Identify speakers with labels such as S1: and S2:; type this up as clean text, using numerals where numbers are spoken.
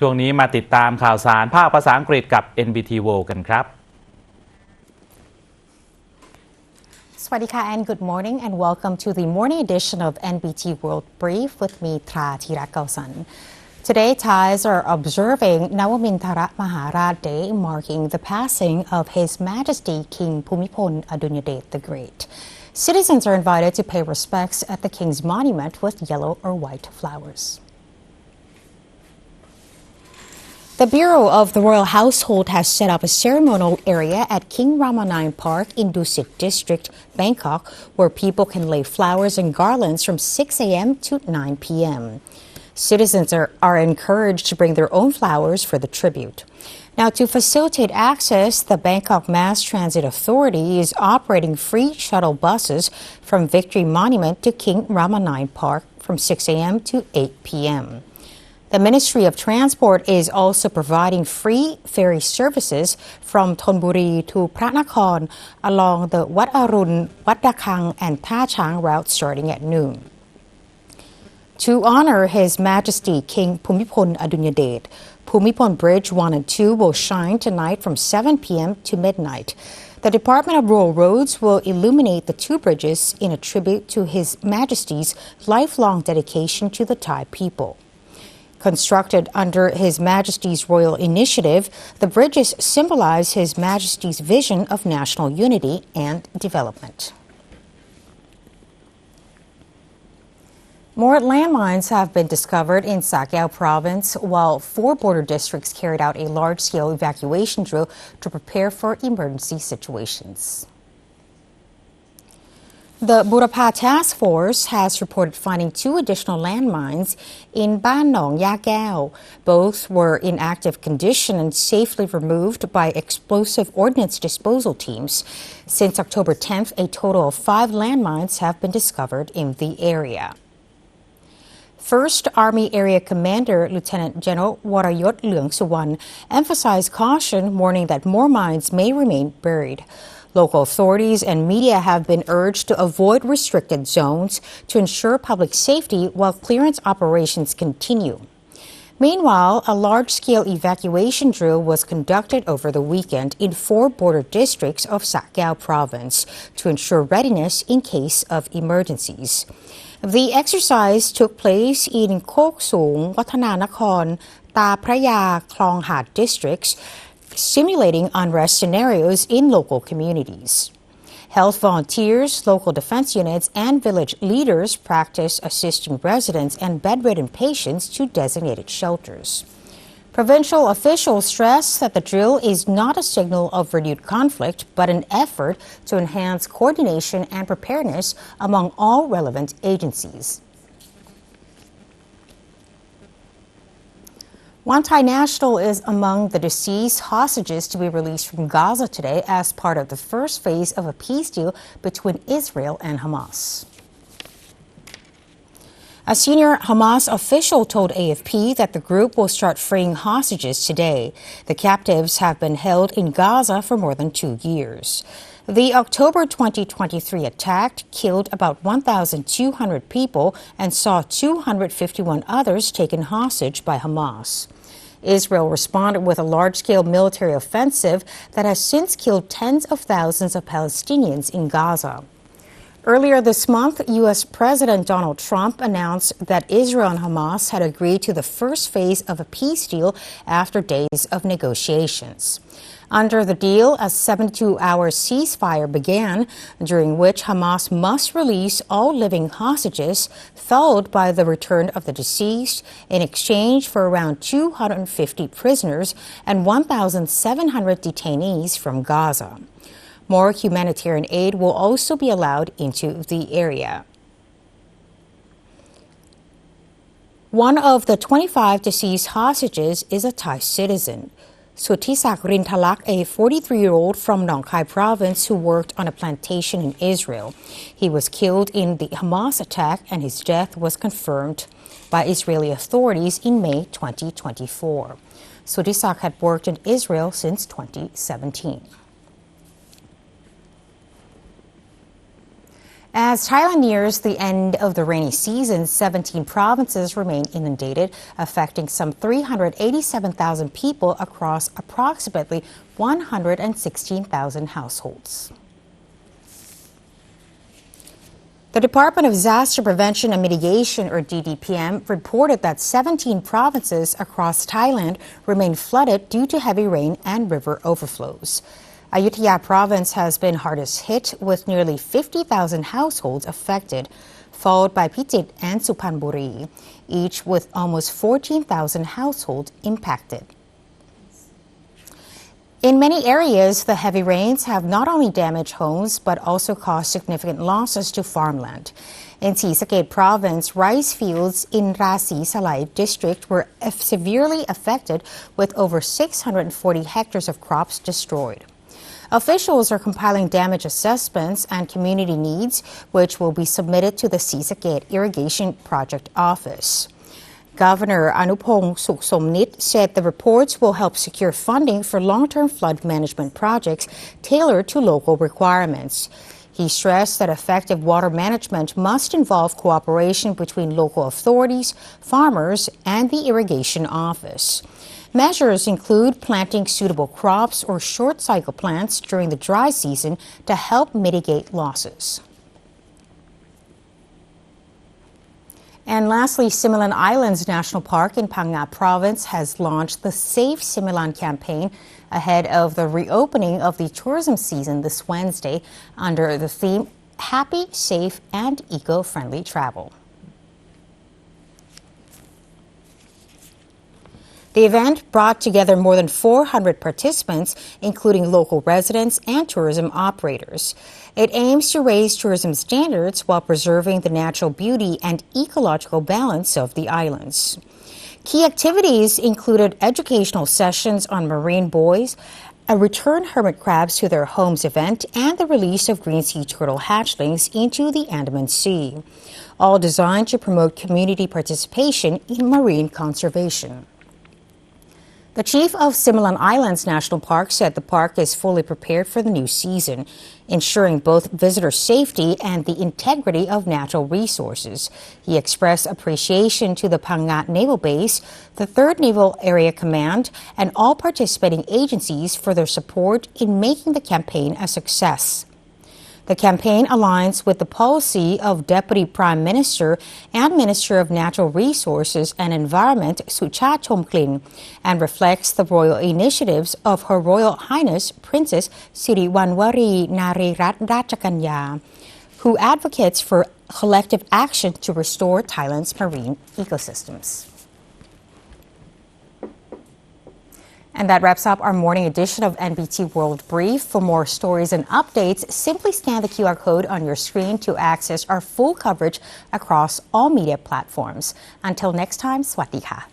S1: ช่วงนี้มาติดตามข่าวสารภาคภาษาอังกฤษกับ NBT World กันครับ
S2: สวัสดีค่ะ and good morning and welcome to the morning edition of NBT World Brief with me, Tra Thirakalsan. Today, Thais are observing Nawamintara Maharaj Day, marking the passing of His Majesty King Bhumibol Adulyadej the Great. Citizens are invited to pay respects at the King's monument with yellow or white flowers. The Bureau of the Royal Household has set up a ceremonial area at King Rama IX Park in Dusit District, Bangkok, where people can lay flowers and garlands from 6 a.m. to 9 p.m. Citizens are encouraged to bring their own flowers for the tribute. Now, to facilitate access, the Bangkok Mass Transit Authority is operating free shuttle buses from Victory Monument to King Rama IX Park from 6 a.m. to 8 p.m. The Ministry of Transport is also providing free ferry services from Thonburi to Pratnakhon along the Wat Arun, Wat Dakhang and Tha Chang route starting at noon. To honor His Majesty King Bhumibol Adulyadej, Bhumibol Bridge 1 and 2 will shine tonight from 7 p.m. to midnight. The Department of Rural Roads will illuminate the two bridges in a tribute to His Majesty's lifelong dedication to the Thai people. Constructed under His Majesty's royal initiative, the bridges symbolize His Majesty's vision of national unity and development. More landmines have been discovered in Sa Kaeo province, while 4 border districts carried out a large-scale evacuation drill to prepare for emergency situations. The Burapha Task Force has reported finding 2 additional landmines in Ban Nong Ya Kaeo. Both were in active condition and safely removed by explosive ordnance disposal teams. Since October 10th, a total of 5 landmines have been discovered in the area. 1st Army Area Commander Lieutenant General Warayot Leung Suwan emphasized caution, warning that more mines may remain buried. Local authorities and media have been urged to avoid restricted zones to ensure public safety while clearance operations continue. Meanwhile, a large-scale evacuation drill was conducted over the weekend in 4 border districts of Sa Kaeo province to ensure readiness in case of emergencies. The exercise took place in Kok Sung, Wattananakhon, Ta Praya, Klong Hat districts, simulating unrest scenarios in local communities. Health volunteers, local defense units, and village leaders practice assisting residents and bedridden patients to designated shelters. Provincial officials stress that the drill is not a signal of renewed conflict, but an effort to enhance coordination and preparedness among all relevant agencies. One Thai national is among the deceased hostages to be released from Gaza today as part of the first phase of a peace deal between Israel and Hamas. A senior Hamas official told AFP that the group will start freeing hostages today. The captives have been held in Gaza for more than 2 years. The October 2023 attack killed about 1,200 people and saw 251 others taken hostage by Hamas. Israel responded with a large-scale military offensive that has since killed tens of thousands of Palestinians in Gaza. Earlier this month, U.S. President Donald Trump announced that Israel and Hamas had agreed to the first phase of a peace deal after days of negotiations. Under the deal, a 72-hour ceasefire began, during which Hamas must release all living hostages, followed by the return of the deceased in exchange for around 250 prisoners and 1,700 detainees from Gaza. More humanitarian aid will also be allowed into the area. One of the 25 deceased hostages is a Thai citizen. Sutisak Rintalak, a 43-year-old from Nong Khai province who worked on a plantation in Israel. He was killed in the Hamas attack, and his death was confirmed by Israeli authorities in May 2024. Sutisak had worked in Israel since 2017. As Thailand nears the end of the rainy season, 17 provinces remain inundated, affecting some 387,000 people across approximately 116,000 households. The Department of Disaster Prevention and Mitigation, or DDPM, reported that 17 provinces across Thailand remain flooded due to heavy rain and river overflows. Ayutthaya province has been hardest hit, with nearly 50,000 households affected, followed by Phichit and Suphanburi, each with almost 14,000 households impacted. In many areas, the heavy rains have not only damaged homes but also caused significant losses to farmland. Inศรีสะเกษ province, rice fields in Rasi Salai district were severely affected, with over 640 hectares of crops destroyed. Officials are compiling damage assessments and community needs, which will be submitted to theศรีสะเกษ Irrigation Project Office. Governor Anupong Sukhsomnit said the reports will help secure funding for long-term flood management projects tailored to local requirements. He stressed that effective water management must involve cooperation between local authorities, farmers, and the Irrigation Office. Measures include planting suitable crops or short-cycle plants during the dry season to help mitigate losses. And lastly, Similan Islands National Park in Phang Nga Province has launched the Save Similan campaign ahead of the reopening of the tourism season this Wednesday under the theme Happy, Safe, and Eco-Friendly Travel. The event brought together more than 400 participants, including local residents and tourism operators. It aims to raise tourism standards while preserving the natural beauty and ecological balance of the islands. Key activities included educational sessions on marine buoys, a return hermit crabs to their homes event, and the release of green sea turtle hatchlings into the Andaman Sea, all designed to promote community participation in marine conservation. The chief of Similan Islands National Park said the park is fully prepared for the new season, ensuring both visitor safety and the integrity of natural resources. He expressed appreciation to the Phang Nga Naval Base, the 3rd Naval Area Command, and all participating agencies for their support in making the campaign a success. The campaign aligns with the policy of Deputy Prime Minister and Minister of Natural Resources and Environment Suchat Chomklin and reflects the royal initiatives of Her Royal Highness Princess Siriwanwari Narirat Rachakanya, who advocates for collective action to restore Thailand's marine ecosystems. And that wraps up our morning edition of NBT World Brief. For more stories and updates, simply scan the QR code on your screen to access our full coverage across all media platforms. Until next time, Sawasdee ka.